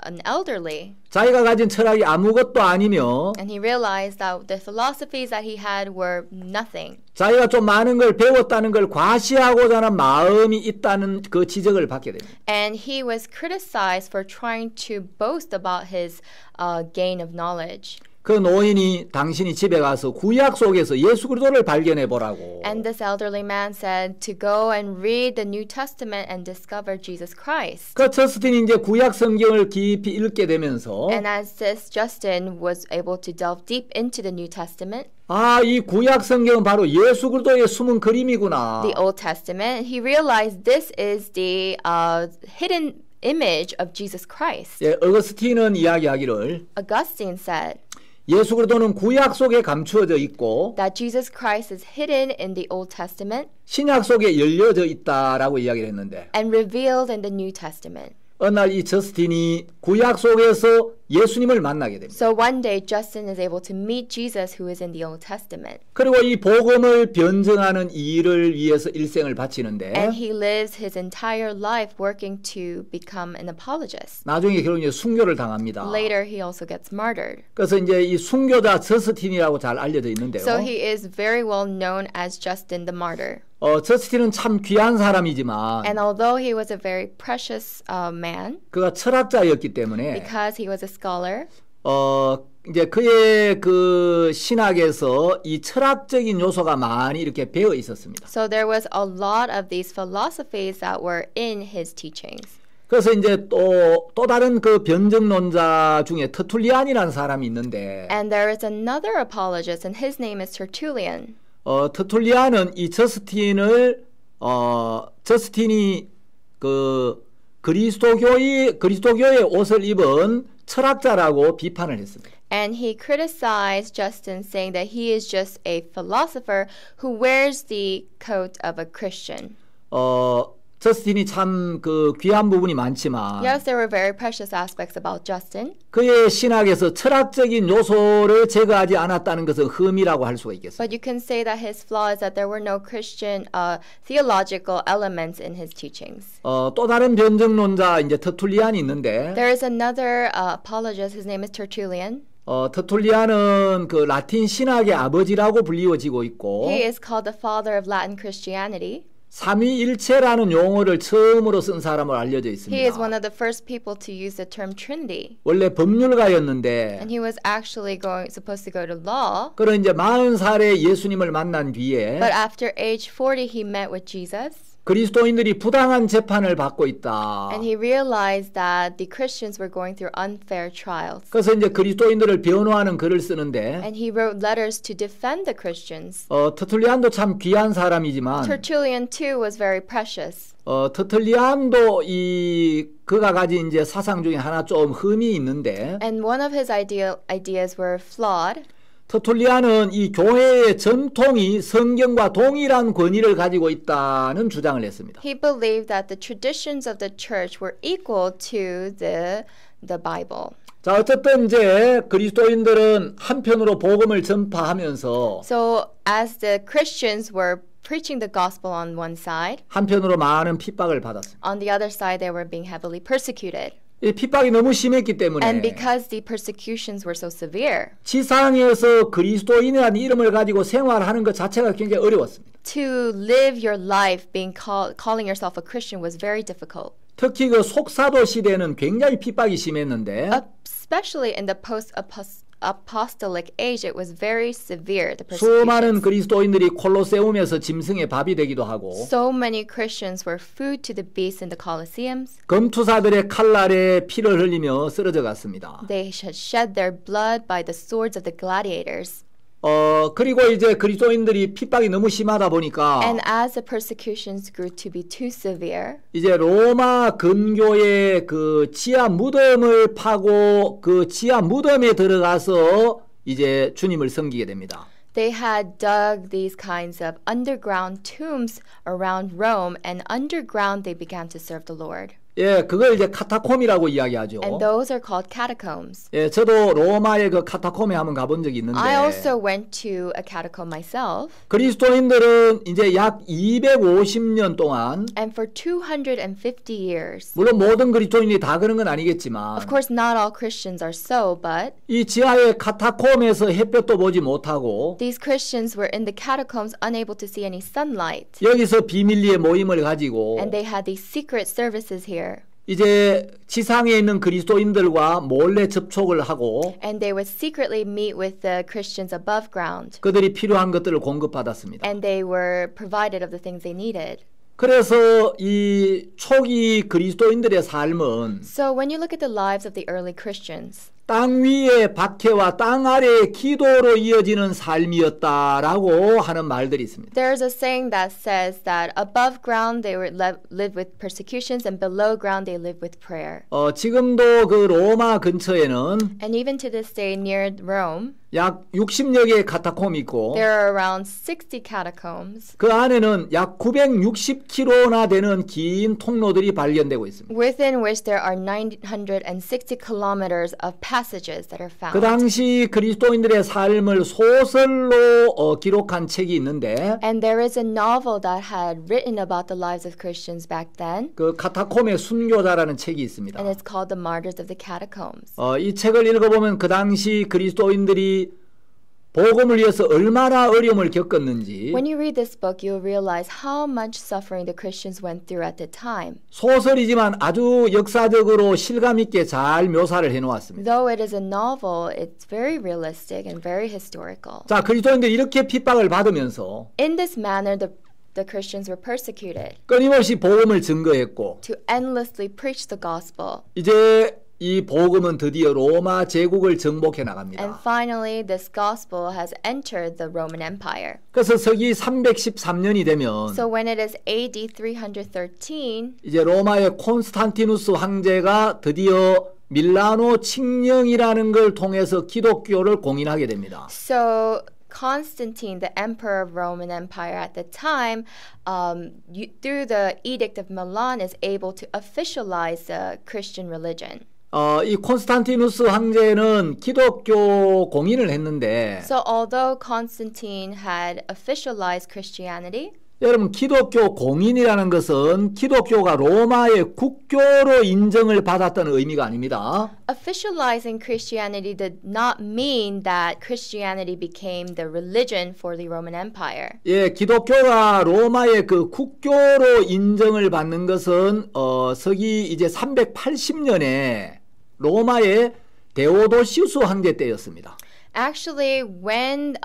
an elderly, 자기가 가진 철학이 아무것도 아니며 and he realized that the philosophies that he had were nothing. 자기가 좀 많은 걸 배웠다는 걸 과시하고자 하는 마음이 있다는 그 지적을 받게 됩니다. And he was criticized for trying to boast about his gain of knowledge. 그 노인이 당신이 집에 가서 구약 속에서 예수 그리스도를 발견해 보라고. And this elderly man said to go and read the New Testament and discover Jesus Christ. 그 저스틴이 이제 구약 성경을 깊이 읽게 되면서 And as this Justin was able to delve deep into the New Testament, 아, 이 구약 성경은 바로 예수 그리스도의 숨은 그림이구나. the Old Testament, he realized this is the hidden image of Jesus Christ. 예, 어거스틴은 이야기하기를 Augustine said 예수 그리스도는 구약 속에 감추어져 있고 that Jesus Christ is hidden in the Old Testament 신약 속에 열려져 있다라고 이야기를 했는데 and revealed in the New Testament. 어느 날 이 저스틴이 구약 속에서 예수님을 만나게 됩니다. So one day Justin is able to meet Jesus who is in the Old Testament. 그리고 이 복음을 변증하는 일을 위해서 일생을 바치는데 And he lives his entire life working to become an apologist. 나중에 결국 이제 순교를 당합니다. Later he also gets martyred. 그래서 이제 이 순교자 저스틴이라고 잘 알려져 있는데요. So he is very well known as Justin the Martyr. 저스틴은 참 귀한 사람이지만 And although he was a very precious man, 그가 철학자였기 때문에 because he was a scholar, 이제 그의 그 신학에서 이 철학적인 요소가 많이 이렇게 배어 있었습니다. so there was a lot of these philosophies that were in his teachings. 그래서 이제 또 다른 그 변증론자 중에 터툴리안이라는 사람이 있는데 And there is another apologist, and his name is Tertullian. 터툴리안은 이 저스틴이 그 그리스도교의 옷을 입은 철학자라고 비판을 했습니다. And he criticized Justin, saying that he is just a philosopher who wears the coat of a Christian. 저스틴이 참 그 귀한 부분이 많지만 Yes, there were very precious aspects about Justin. 그의 신학에서 철학적인 요소를 제거하지 않았다는 것은 흠이라고 할 수가 있겠습니다. But you can say that his flaw is that there were no Christian theological elements in his teachings. 또 다른 변증론자 이제 터툴리안이 있는데 There is another apologist. His name is Tertullian. 터툴리안은 그 라틴 신학의 아버지라고 불리워지고 있고 He is called the father of Latin Christianity. 삼위일체라는 용어를 처음으로 쓴 사람으로 알려져 He is one 있습니다. of the first people to use the term Trinity. 원래 법률가였는데 And he was actually supposed to go to law. 그런 이제 40살에 예수님을 만난 뒤에 But after age 40, he met with Jesus. 그리스도인들이 부당한 재판을 받고 있다. And he realized that the Christians were going through unfair trials. 그래서 이제 그리스도인들을 변호하는 글을 쓰는데 And he wrote letters to defend the Christians. 터툴리안도 참 귀한 사람이지만 Tertullian too was very precious. 터툴리안도 그가 가진 이제 사상 중에 하나 좀 흠이 있는데 And one of his ideas were flawed. 터툴리안은 이 교회의 전통이 성경과 동일한 권위를 가지고 있다는 주장을 했습니다. He believed that the traditions of the church were equal to the Bible. 자, 어쨌든 이제 그리스도인들은 한편으로 복음을 전파하면서 So as the Christians were preaching the gospel on one side, 한편으로 많은 핍박을 받았습니다. on the other side they were being heavily persecuted. 이 핍박이 너무 심했기 때문에 And because the persecutions were so severe, 지상에서 그리스도인이라는 이름을 가지고 생활하는 것 자체가 굉장히 어려웠습니다. to live your life calling yourself a Christian was very difficult. 특히 그 속사도 시대는 굉장히 핍박이 심했는데 Especially in the post-apostolic age, it was very severe, the 수많은 persecutions. 그리스도인들이 콜로세움에서 짐승의 밥이 되기도 하고 So many Christians were food to the beasts in the Colosseums. 검투사들의 칼날에 피를 흘리며 쓰러져 갔습니다. They shed their blood by the swords of the gladiators. 그리고 이제 그리스도인들이 핍박이 너무 심하다 보니까 And as the persecutions grew to be too severe, 이제 로마 근교의 그 지하 무덤을 파고 그 지하 무덤에 들어가서 이제 주님을 섬기게 됩니다. they had dug these kinds of underground tombs around Rome, and underground they began to serve the Lord. 예, 그걸 이제 카타콤이라고 이야기하죠. And those are called catacombs. 예, 저도 로마의 그 카타콤에 한번 가본 적이 있는데 I also went to a catacomb myself, 그리스도인들은 이제 약 250년 동안 and for 250 years, 물론 모든 그리스도인이 다 그런 건 아니겠지만 of course not all Christians are so, but 이 지하의 카타콤에서 햇볕도 보지 못하고 these Christians were in the catacombs unable to see any sunlight. 여기서 비밀리에 모임을 가지고 And they had these secret services here. 이제 지상에 있는 그리스도인들과 몰래 접촉을 하고 And they would secretly meet with the Christians above ground. 그들이 필요한 것들을 공급받았습니다. And they were provided of the things they needed. 그래서 이 초기 그리스도인들의 삶은 So when you look at the lives of the early Christians, 땅 위의 박해와 땅 아래의 기도로 이어지는 삶이었다라고 하는 말들이 있습니다. there's a saying that says that above ground they were live with persecutions, and below ground they live with prayer. 지금도 그 로마 근처에는 And even to this day near Rome, 약 60여 개의 카타콤이 있고 there are around 60 catacombs, 그 안에는 약 960km나 되는 긴 통로들이 발견되고 있습니다. within which there are 960 kilometers of passages that are 그 found. 당시 그리스도인들의 삶을 소설로 기록한 책이 있는데 And there is a novel that had written about the lives of Christians back then, 그 카타콤의 순교자라는 책이 있습니다. and it's called The Martyrs of the Catacombs. 이 책을 읽어보면 그 당시 그리스도인들이 복음을 위해서 얼마나 어려움을 겪었는지 When you read this book, you'll realize how much suffering the Christians went through at the time. 소설이지만 아주 역사적으로 실감 있게 잘 묘사를 해놓았습니다. Though it is a novel, it's very realistic and very historical. 자, 그리스도인들이 이렇게 핍박을 받으면서 In this manner, the Christians were persecuted 끊임없이 복음을 증거했고 to endlessly preach the gospel. 이제 이 복음은 드디어 로마 제국을 정복해 And 나갑니다. finally, this gospel has entered the Roman Empire. 그래서 서기 313년이 되면 So when it is AD 313, 이제 로마의 콘스탄티누스 황제가 드디어 밀라노 칙령이라는 걸 통해서 기독교를 공인하게 됩니다. So Constantine, the emperor of Roman Empire at the time, through the Edict of Milan, is able to officialize the Christian religion. 이 콘스탄티누스 황제는 기독교 공인을 했는데 So although Constantine had officialized Christianity, 여러분 기독교 공인이라는 것은 기독교가 로마의 국교로 인정을 받았다는 의미가 아닙니다. officializing Christianity did not mean that Christianity became the religion for the Roman Empire. 예, 기독교가 로마의 그 국교로 인정을 받는 것은 서기 이제 380년에 로마의 데오도시우스 황제 때였습니다. Actually, when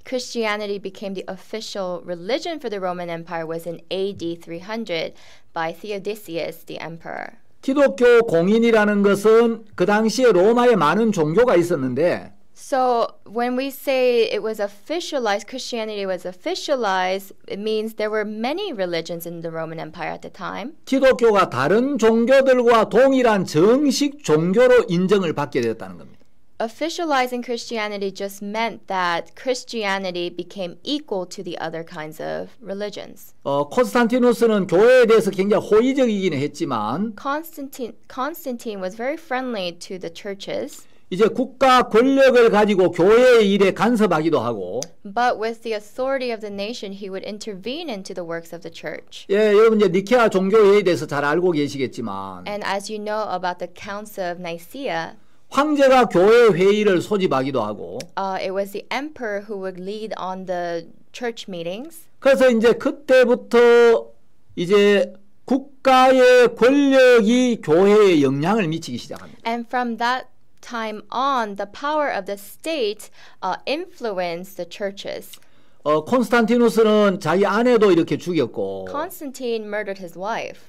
Christianity became the official religion for the Roman Empire was in AD 300 by Theodosius the emperor. 기독교 공인이라는 것은 그 당시에 로마에 많은 종교가 있었는데 So when we say it was officialized, Christianity was officialized, it means there were many religions in the Roman Empire at the time. 기독교가 다른 종교들과 동일한 정식 종교로 인정을 받게 되었다는 겁니다. Officializing Christianity just meant that Christianity became equal to the other kinds of religions. 콘스탄티누스는 교회에 대해서 굉장히 호의적이긴 했지만 Constantine was very friendly to the churches. 이제 국가 권력을 가지고 교회의 일에 간섭하기도 하고 But with the authority of the nation, he would intervene into the works of the church. 예, 여러분 이제 니케아 종교회의에 대해서 잘 알고 계시겠지만 And as you know about the Council of Nicaea, 황제가 교회 회의를 소집하기도 하고 it was the emperor who would lead on the church meetings. 그래서 이제 그때부터 이제 국가의 권력이 교회에 영향을 미치기 시작합니다. And from that time on, the power of the state influenced the churches. 콘스탄티누스는 자기 아내도 이렇게 죽였고 Constantine murdered his wife.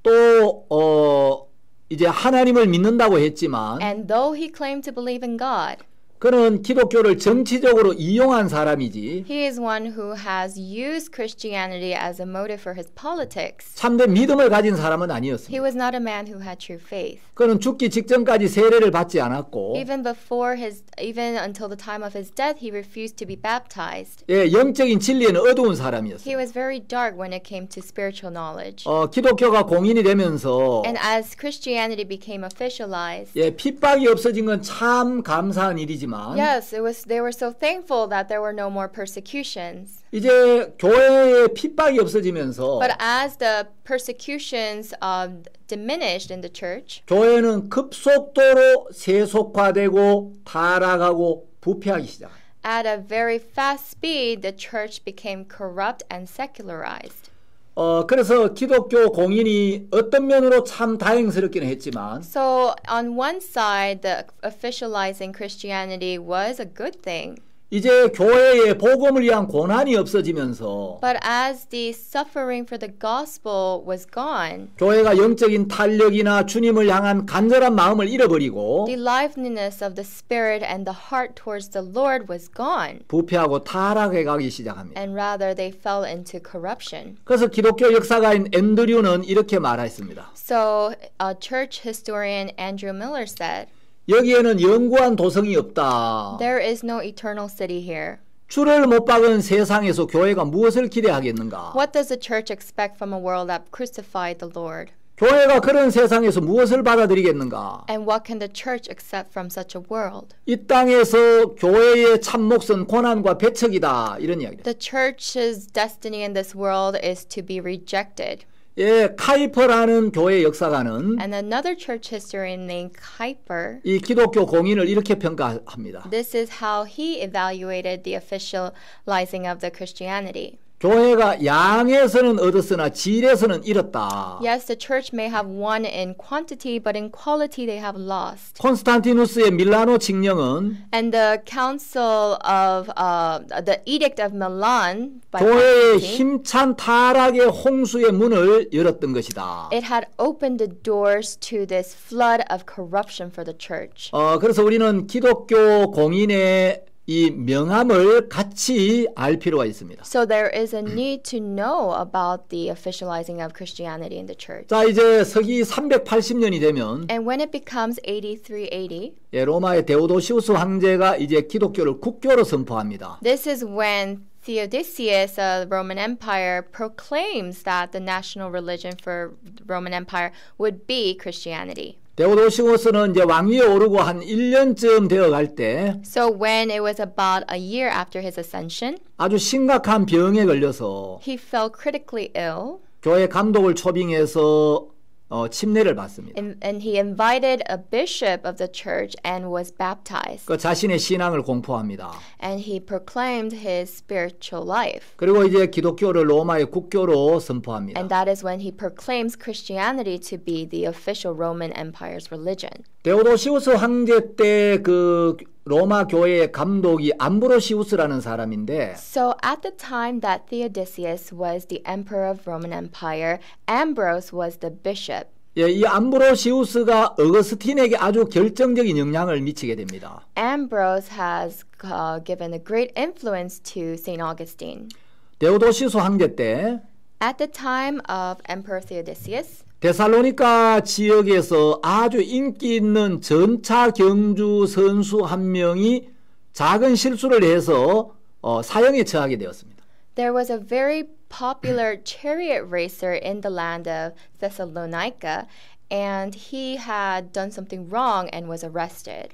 또 이제 하나님을 믿는다고 했지만 And though he claimed to believe in God, 그는 기독교를 정치적으로 이용한 사람이지 he is one who has used Christianity as a motive for his politics. 참된 믿음을 가진 사람은 He 아니었습니다. was not a man who had true faith. 그는 죽기 직전까지 세례를 받지 않았고 Even until the time of his death, he refused to be baptized. 예, 영적인 진리에는 어두운 사람이었어요. He was very dark when it came to spiritual knowledge. 기독교가 공인이 되면서 And as Christianity became officialized, 예, 핍박이 없어진 건 참 감사한 일이지만 yes, they were so thankful that there were no more persecutions. 이제 교회에 핍박이 없어지면서 But as the persecutions diminished in the church, 교회는 급속도로 세속화되고 타락하고 부패하기 시작합니다. at a very fast speed, the church became corrupt and secularized. 그래서 기독교 공인이 어떤 면으로 참 다행스럽기는 했지만 So on one side, the officializing Christianity was a good thing. 이제 교회의 복음을 위한 고난이 없어지면서 But as the suffering for the gospel was gone, 교회가 영적인 탄력이나 주님을 향한 간절한 마음을 잃어버리고 the liveliness of the spirit and the heart towards the Lord was gone. 부패하고 타락해 가기 시작합니다. And rather they fell into corruption. 그래서 기독교 역사가인 앤드류는 이렇게 말했습니다. So a church historian Andrew Miller said, 여기에는 영구한 도성이 없다. there is no eternal city here. 주를 못 박은 세상에서 교회가 무엇을 기대하겠는가? What does the church expect from a world that crucified the Lord? 교회가 그런 세상에서 무엇을 받아들이겠는가? And what can the church accept from such a world? 이 땅에서 교회의 참 몫은 고난과 배척이다. 이런 이야기입니다. The church's destiny in this world is to be rejected. 예, 카이퍼라는 교회 역사가는 And another church historian named Kuyper, 이 기독교 공인을 이렇게 평가합니다. this is how he evaluated the officializing of the Christianity. 교회가 양에서는 얻었으나 질에서는 잃었다. Yes, the church may have won in quantity, but in quality they have lost. 콘스탄티누스의 밀라노 칙령은 And the council of the Edict of Milan by 교회의 Constantine, 힘찬 타락의 홍수의 문을 열었던 것이다. it had opened the doors to this flood of corruption for the church. 그래서 우리는 기독교 공인의 이 명함을 같이 알 필요가 있습니다. So there is a need to know about the officializing of Christianity in the church. 자, 이제 서기 380년이 되면 And when it becomes 8380, 예, 로마의 데오도시우스 황제가 이제 기독교를 국교로 선포합니다. this is when Theodosius of the Roman Empire proclaims that the national religion for the Roman Empire would be Christianity. 데오도시우스는 이제 왕위에 오르고 한 1년쯤 되어 갈 때 So when it was about a year after his ascension, 아주 심각한 병에 걸려서 he fell critically ill, 교회 감독을 초빙해서 침례를 받습니다. and he invited a bishop of the church and was baptized. 그 자신의 신앙을 공포합니다. And he proclaimed his spiritual life. 그리고 이제 기독교를 로마의 국교로 선포합니다. And that is when he proclaims Christianity to be the official Roman Empire's religion. 데오도시우스 황제 때 그 로마 교회의 감독이 암브로시우스라는 사람인데 So at the time that Theodosius was the emperor of Roman Empire, Ambrose was the bishop. 예, 이 암브로시우스가 어거스틴에게 아주 결정적인 영향을 미치게 됩니다. Ambrose has given a great influence to St. Augustine. 데오도시우스 황제 때 At the time of Emperor Theodosius, 데살로니가 지역에서 아주 인기 있는 전차 경주 선수 한 명이 작은 실수를 해서 사형에 처하게 되었습니다. there was a very popular chariot racer in the land of Thessalonica, and he had done something wrong and was arrested.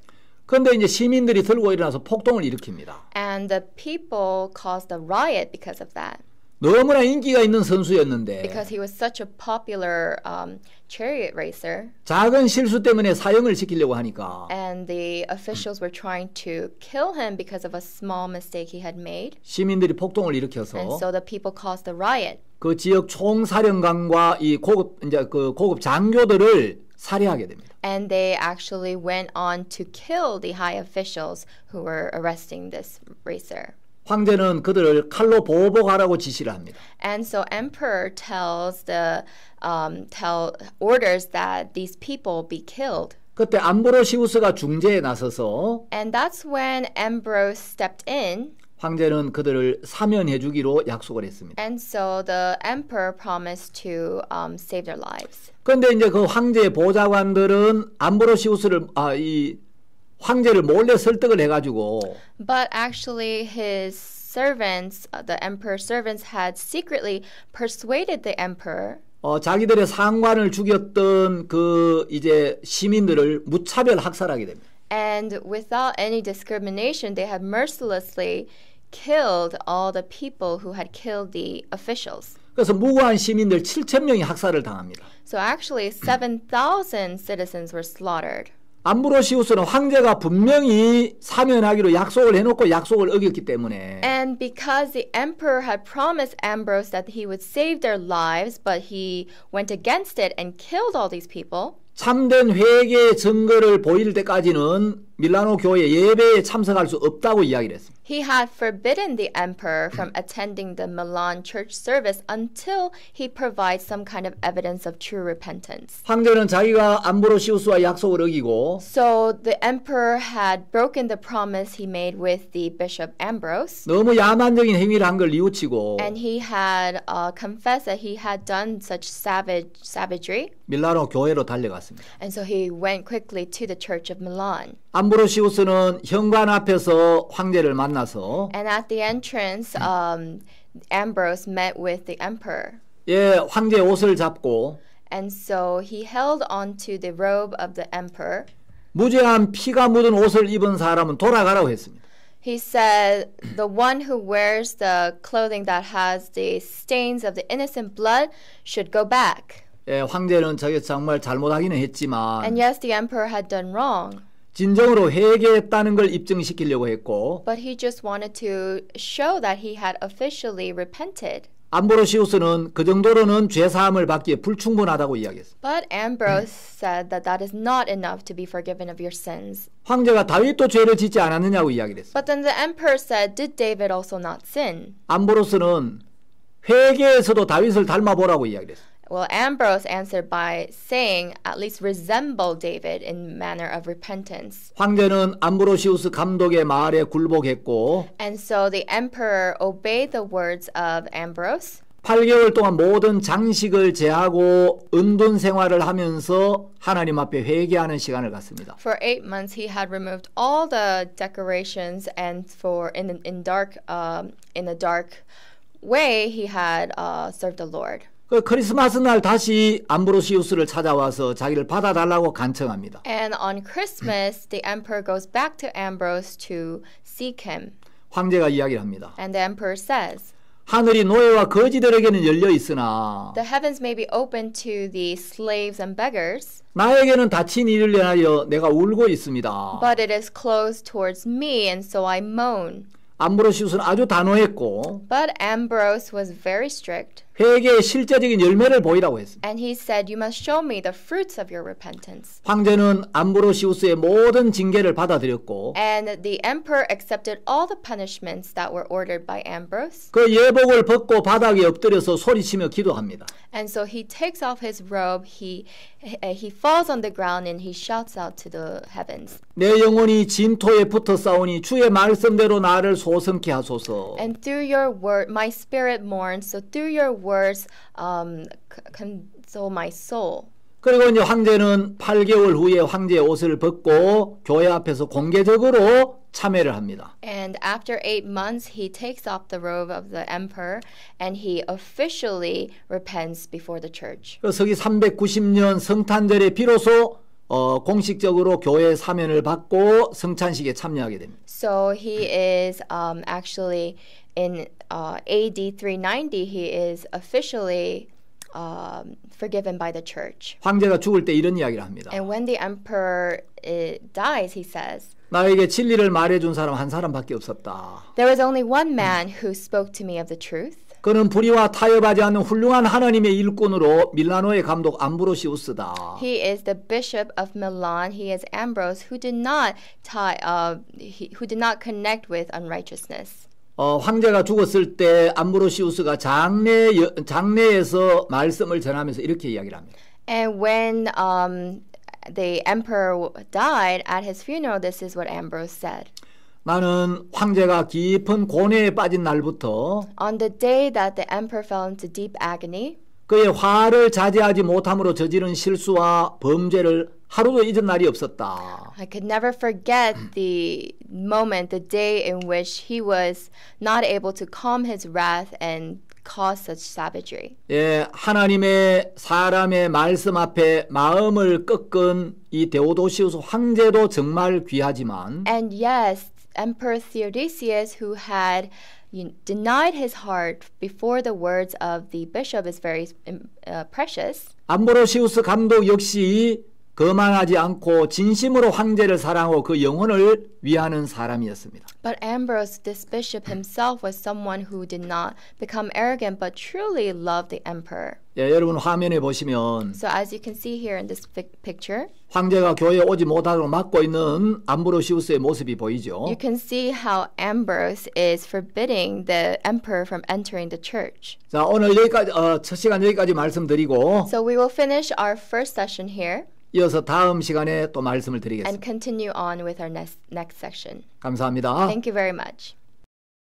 그런데 이제 시민들이 들고 일어나서 폭동을 일으킵니다. And the people caused a riot because of that. 너무나 인기가 있는 선수였는데 Because he was such a popular chariot racer, 작은 실수 때문에 사형을 시키려고 하니까 and the officials were trying to kill him because of a small mistake he had made. 시민들이 폭동을 And 일으켜서 so the people caused a riot. 그 지역 총사령관과 이 고급 장교들을 살해하게 됩니다. And they actually went on to kill the high officials who were arresting this racer. 황제는 그들을 칼로 보복하라고 지시를 합니다. And so emperor orders that these people be killed. 그때 암브로시우스가 중재에 나서서 And that's when Ambrose stepped in. 황제는 그들을 사면해 주기로 약속을 했습니다. And so the emperor promised to save their lives. 그런데 이제 그 황제의 보좌관들은 암브로시우스를 이 황제를 몰래 설득을 해가지고 But actually his servants, the emperor's servants, had secretly persuaded the emperor 자기들의 상관을 죽였던 그 이제 시민들을 무차별 학살하게 됩니다. and without any discrimination, they had mercilessly killed all the people who had killed the officials. 그래서 무고한 시민들 7,000명이 학살을 당합니다. So actually 7,000 citizens were slaughtered. 암브로시우스는 황제가 분명히 사면하기로 약속을 해놓고 약속을 어겼기 때문에 And because the emperor had promised Ambrose that he would save their lives, but he went against it and killed all these people, 참된 회개의 증거를 보일 때까지는 밀라노 교회 예배에 참석할 수 없다고 이야기를 했습니다. he had forbidden the emperor from attending the Milan church service until he provides some kind of evidence of true repentance. 황제는 자기가 암브로시우스와 약속을 어기고 So the emperor had broken the promise he made with the bishop Ambrose, 너무 야만적인 행위를 한 걸 뉘우치고 and he had confessed that he had done such savagery, 밀라노 교회로 달려갔습니다. and so he went quickly to the church of Milan. 암브로시우스는 현관 앞에서 황제를 만나서 And at the entrance, Ambrose met with the emperor. 예, 황제의 옷을 잡고 And so he held onto the robe of the emperor. 무죄한 피가 묻은 옷을 입은 사람은 돌아가라고 했습니다. He said, the one who wears the clothing that has the stains of the innocent blood should go back. 예, 황제는 자기가 정말 잘못하기는 했지만 And yes, the emperor had done wrong, 진정으로 회개했다는 걸 입증시키려고 했고 but he just wanted to show that he had officially repented. 암브로시우스는 그 정도로는 죄사함을 받기에 불충분하다고 이야기했습니다. But Ambrose said that that is not enough to be forgiven of your sins. 황제가 다윗도 죄를 짓지 않았느냐고 이야기를 했습니다. But then the emperor said, did David also not sin? 암브로스는 회개에서도 다윗을 닮아보라고 이야기를 했습니다. Well, Ambrose answered by saying, at least resemble David in manner of repentance. 황제는 암브로시우스 감독의 말에 굴복했고 And so the emperor obeyed the words of Ambrose. 8개월 동안 모든 장식을 제하고 은둔 생활을 하면서 하나님 앞에 회개하는 시간을 갖습니다. For 8 months, he had removed all the decorations, and for in a dark way, he had served the Lord. 그 크리스마스 날 다시 암브로시우스를 찾아와서 자기를 받아달라고 간청합니다. And on Christmas, the emperor goes back to Ambrose to seek him. 황제가 이야기를 합니다. And the emperor says, 하늘이 노예와 거지들에게는 열려 있으나 the heavens may be open to the slaves and beggars, 나에게는 닫힌 이를 위하여 내가 울고 있습니다. but it is closed towards me, and so I moan. 암브로시우스는 아주 단호했고 But Ambrose was very strict, 회개의 실제적인 열매를 보이라고 했습니다. and he said, you must show me the fruits of your repentance. 황제는 암브로시우스의 모든 징계를 받아들였고 And the emperor accepted all the punishments that were ordered by Ambrose. 그 예복을 벗고 바닥에 엎드려서 소리치며 기도합니다. And so he takes off his robe, he falls on the ground, and he shouts out to the heavens. 내 영혼이 진토에 붙어 싸우니 주의 말씀대로 나를 소성케 하소서. And through your word, my spirit mourns. So through your words, console my soul. 그리고 이제 황제는 8개월 후에 황제의 옷을 벗고 교회 앞에서 공개적으로 참회를 합니다. And after 8 months, he takes off the robe of the emperor, and he officially repents before the church. 서기 390년 성탄절에 비로소 공식적으로 교회 사면을 받고 성찬식에 참여하게 됩니다. So he is actually in AD 390. He is officially forgiven by the church. 황제가 죽을 때 이런 이야기를 합니다. And when the emperor dies, he says, 나에게 진리를 말해준 사람 한 사람밖에 없었다. there was only one man who spoke to me of the truth. 그는 불의와 타협하지 않는 훌륭한 하나님의 일꾼으로 밀라노의 감독 암브로시우스다. He is the bishop of Milan. He is Ambrose, who did not connect with unrighteousness. 황제가 죽었을 때 암브로시우스가 장례에서 말씀을 전하면서 이렇게 이야기를 합니다. And when the emperor died at his funeral, this is what Ambrose said. 나는 황제가 깊은 고뇌에 빠진 날부터 On the day that the emperor fell into deep agony, 그의 화를 자제하지 못함으로 저지른 실수와 범죄를 하루도 잊은 날이 없었다. I could never forget the moment, the day in which he was not able to calm his wrath and cause such savagery. 예, 하나님의 사람의 말씀 앞에 마음을 꺾은 이 데오도시우스 황제도 정말 귀하지만 And yes, Emperor Theodosius, who had denied his heart before the words of the bishop, is very precious. 암브로시우스 감독 역시 거만하지 않고 진심으로 황제를 사랑하고 그 영혼을 위하는 사람이었습니다. But Ambrose, this bishop himself, was someone who did not become arrogant but truly loved the emperor. 예, 여러분 화면에 보시면 So as you can see here in this picture, 황제가 교회에 오지 못하도록 막고 있는 암브로시우스의 모습이 보이죠. you can see how Ambrose is forbidding the emperor from entering the church. 자, 오늘 여기까지 첫 시간 여기까지 말씀드리고 So we will finish our first session here 이어서 다음 시간에 또 말씀을 and 드리겠습니다. continue on with our next section. 감사합니다. Thank you very much.